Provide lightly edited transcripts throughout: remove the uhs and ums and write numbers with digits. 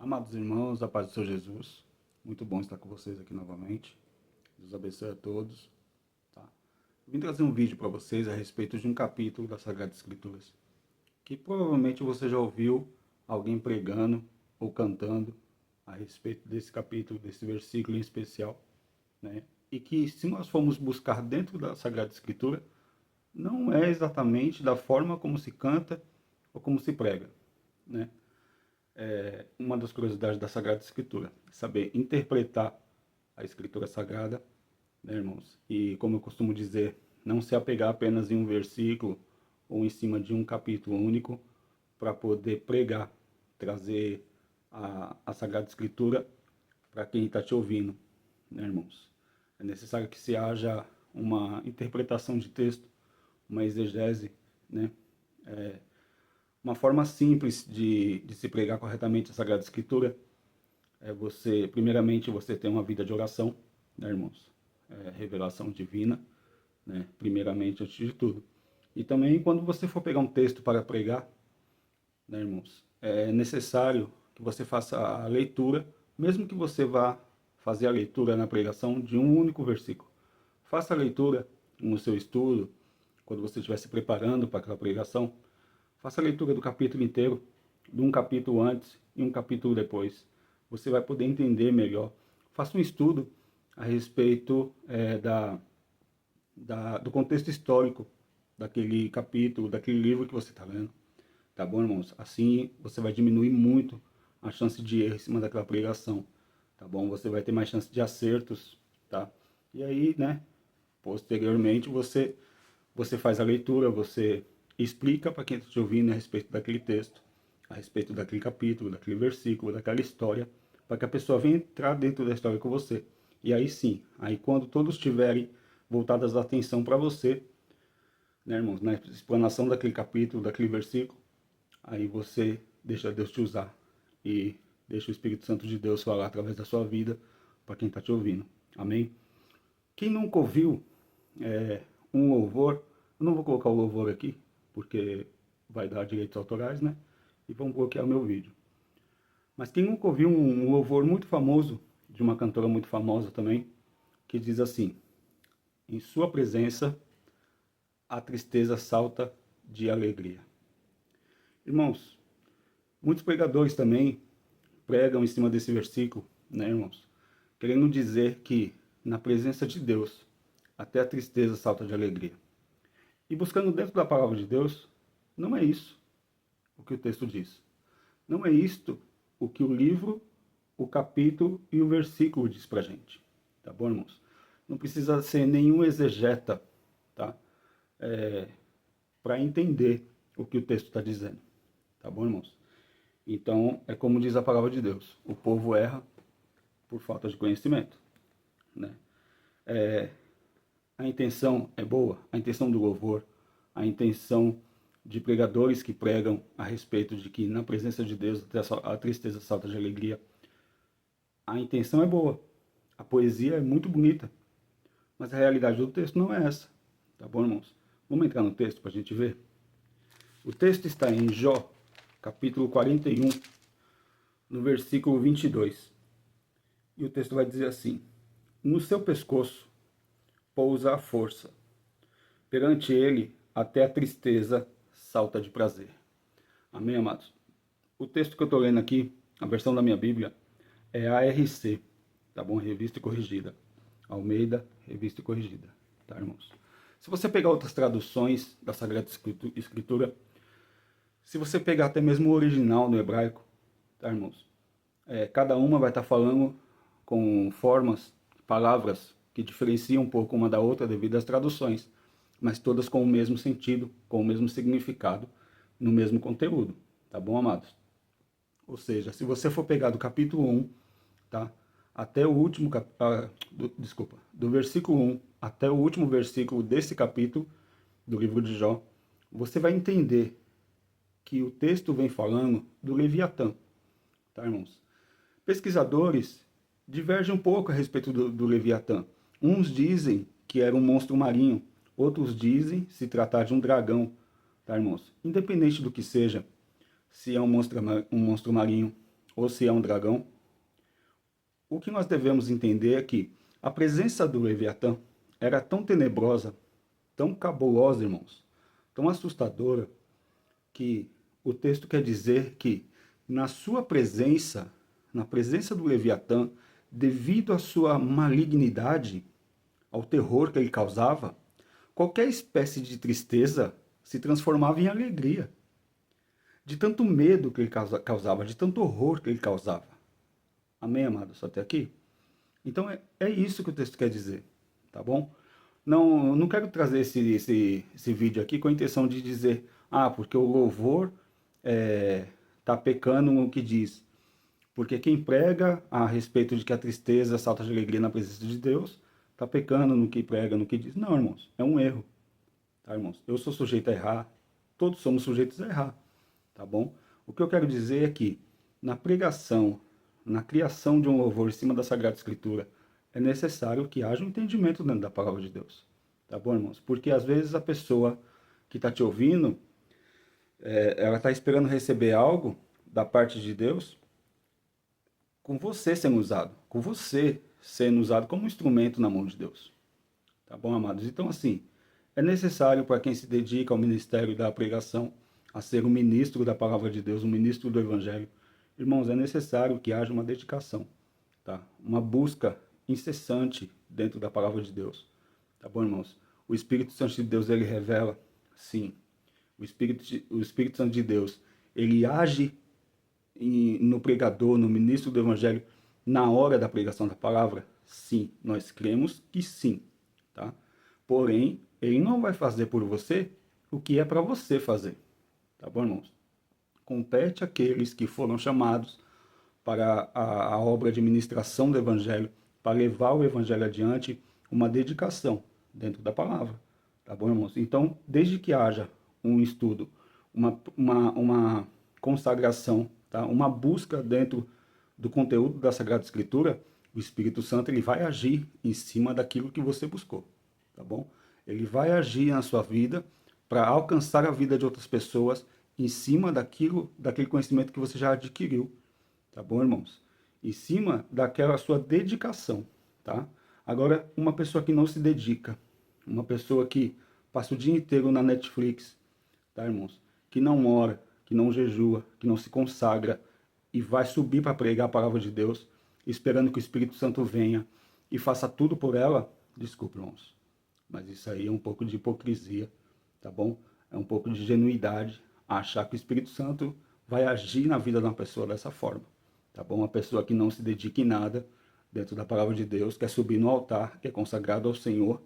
Amados irmãos, a paz do Senhor Jesus, muito bom estar com vocês aqui novamente. Deus abençoe a todos. Tá? Vim trazer um vídeo para vocês a respeito de um capítulo das Sagradas Escrituras, que provavelmente você já ouviu alguém pregando ou cantando a respeito desse capítulo, desse versículo em especial, né? E que, se nós formos buscar dentro da Sagrada Escritura, não é exatamente da forma como se canta ou como se prega, né? Uma das curiosidades da Sagrada Escritura, saber interpretar a Escritura Sagrada, né, irmãos? E como eu costumo dizer, não se apegar apenas em um versículo ou em cima de um capítulo único para poder pregar, trazer a Sagrada Escritura para quem está te ouvindo, né, irmãos? É necessário que se haja uma interpretação de texto, uma exegese, né? Uma forma simples de se pregar corretamente a Sagrada Escritura é você, primeiramente, você ter uma vida de oração, né, irmãos? Revelação divina, né? Primeiramente, antes de tudo. E também, quando você for pegar um texto para pregar, né, irmãos? É necessário que você faça a leitura, mesmo que você vá fazer a leitura na pregação de um único versículo. Faça a leitura no seu estudo, quando você estiver se preparando para aquela pregação, faça a leitura do capítulo inteiro, de um capítulo antes e um capítulo depois. Você vai poder entender melhor. Faça um estudo a respeito do contexto histórico daquele capítulo, daquele livro que você está lendo. Tá bom, irmãos? Assim você vai diminuir muito a chance de erro em cima daquela pregação. Tá bom? Você vai ter mais chance de acertos, tá? E aí, né, posteriormente você faz a leitura, você explica para quem está te ouvindo a respeito daquele texto, a respeito daquele capítulo, daquele versículo, daquela história, para que a pessoa venha entrar dentro da história com você. E aí sim, aí quando todos tiverem voltadas a atenção para você, né, irmãos, na explanação daquele capítulo, daquele versículo, aí você deixa Deus te usar e deixa o Espírito Santo de Deus falar através da sua vida para quem está te ouvindo. Amém? Quem nunca ouviu um louvor, eu não vou colocar o louvor aqui, porque vai dar direitos autorais, né? E vão bloquear o meu vídeo. Mas quem nunca ouviu um louvor muito famoso, de uma cantora muito famosa também, que diz assim: em sua presença a tristeza salta de alegria. Irmãos, muitos pregadores também pregam em cima desse versículo, né, irmãos? Querendo dizer que na presença de Deus até a tristeza salta de alegria. E buscando dentro da palavra de Deus, não é isso o que o texto diz. Não é isto o que o livro, o capítulo e o versículo diz pra gente. Tá bom, irmãos? Não precisa ser nenhum exegeta, tá? Para entender o que o texto está dizendo. Tá bom, irmãos? Então, é como diz a palavra de Deus. O povo erra por falta de conhecimento, né? A intenção é boa, a intenção do louvor, a intenção de pregadores que pregam a respeito de que na presença de Deus a tristeza salta de alegria. A intenção é boa, a poesia é muito bonita, mas a realidade do texto não é essa. Tá bom, irmãos? Vamos entrar no texto para a gente ver? O texto está em Jó, capítulo 41, no versículo 22. E o texto vai dizer assim: no seu pescoço pousa a força, perante ele até a tristeza salta de prazer. Amém, amados? O texto que eu estou lendo aqui, a versão da minha Bíblia, é a RC, tá bom? Revista e Corrigida. Almeida, Revista e Corrigida, tá, irmãos? Se você pegar outras traduções da Sagrada Escritura, se você pegar até mesmo o original no hebraico, tá, irmãos? Cada uma vai estar falando com formas, palavras que diferenciam um pouco uma da outra devido às traduções, mas todas com o mesmo sentido, com o mesmo significado, no mesmo conteúdo, tá bom, amados? Ou seja, se você for pegar do capítulo 1, tá? Até o último, do versículo 1 até o último versículo desse capítulo do livro de Jó, você vai entender que o texto vem falando do Leviatã, tá, irmãos? Pesquisadores divergem um pouco a respeito do Leviatã. Uns dizem que era um monstro marinho, outros dizem se tratar de um dragão, tá, irmãos? Independente do que seja, se é um monstro marinho ou se é um dragão, o que nós devemos entender é que a presença do Leviatã era tão tenebrosa, tão cabulosa, irmãos, tão assustadora, que o texto quer dizer que na sua presença, na presença do Leviatã, devido à sua malignidade, ao terror que ele causava, qualquer espécie de tristeza se transformava em alegria. De tanto medo que ele causava, de tanto horror que ele causava. Amém, amados? Até aqui? Então é isso que o texto quer dizer, tá bom? Não quero trazer esse vídeo aqui com a intenção de dizer, porque o louvor tá pecando no que diz. Porque quem prega a respeito de que a tristeza salta de alegria na presença de Deus, tá pecando no que prega, no que diz. Não, irmãos, é um erro, tá, irmãos? Eu sou sujeito a errar, todos somos sujeitos a errar, tá bom? O que eu quero dizer é que na pregação, na criação de um louvor em cima da Sagrada Escritura, é necessário que haja um entendimento dentro da palavra de Deus, tá bom, irmãos? Porque às vezes a pessoa que está te ouvindo, ela está esperando receber algo da parte de Deus, com você sendo usado, com você sendo usado como instrumento na mão de Deus. Tá bom, amados? Então, assim, é necessário para quem se dedica ao ministério da pregação, a ser um ministro da palavra de Deus, um ministro do Evangelho. Irmãos, é necessário que haja uma dedicação, tá? Uma busca incessante dentro da palavra de Deus. Tá bom, irmãos? O Espírito Santo de Deus, ele revela, sim. O Espírito Santo de Deus, ele age no pregador, no ministro do Evangelho, na hora da pregação da palavra? Sim, nós cremos que sim, tá? Porém, ele não vai fazer por você o que é para você fazer, tá bom, irmãos? Compete àqueles que foram chamados para a obra de ministração do Evangelho, para levar o Evangelho adiante, uma dedicação dentro da palavra, tá bom, irmãos? Então, desde que haja um estudo, uma consagração, tá? Uma busca dentro do conteúdo da Sagrada Escritura, o Espírito Santo ele vai agir em cima daquilo que você buscou, tá bom? Ele vai agir na sua vida para alcançar a vida de outras pessoas em cima daquele conhecimento que você já adquiriu, tá bom, irmãos? Em cima daquela sua dedicação, tá? Agora, uma pessoa que não se dedica, uma pessoa que passa o dia inteiro na Netflix, tá, irmãos? Que não ora, que não jejua, que não se consagra e vai subir para pregar a palavra de Deus, esperando que o Espírito Santo venha e faça tudo por ela, desculpe, irmãos, mas isso aí é um pouco de hipocrisia, tá bom? É um pouco de genuidade achar que o Espírito Santo vai agir na vida de uma pessoa dessa forma, tá bom? Uma pessoa que não se dedica em nada dentro da palavra de Deus, quer subir no altar, que é consagrado ao Senhor,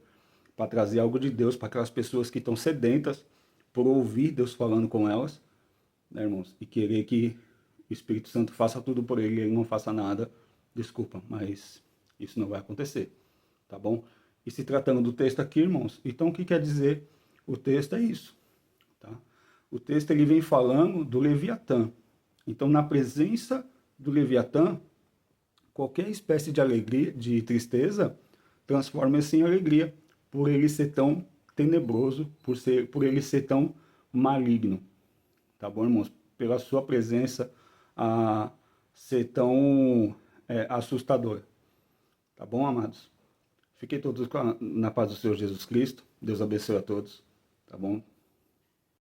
para trazer algo de Deus para aquelas pessoas que estão sedentas por ouvir Deus falando com elas, né, irmãos? E querer que o Espírito Santo faça tudo por ele e ele não faça nada, desculpa, mas isso não vai acontecer, tá bom? E se tratando do texto aqui, irmãos, então o que quer dizer o texto é isso, tá? O texto ele vem falando do Leviatã. Então, na presença do Leviatã, qualquer espécie de alegria, de tristeza, transforma-se em alegria, por ele ser tão tenebroso, por ele ser tão maligno, tá bom, irmãos? Pela sua presença a ser tão assustadora, tá bom, amados? Fiquem todos na paz do Senhor Jesus Cristo. Deus abençoe a todos, tá bom?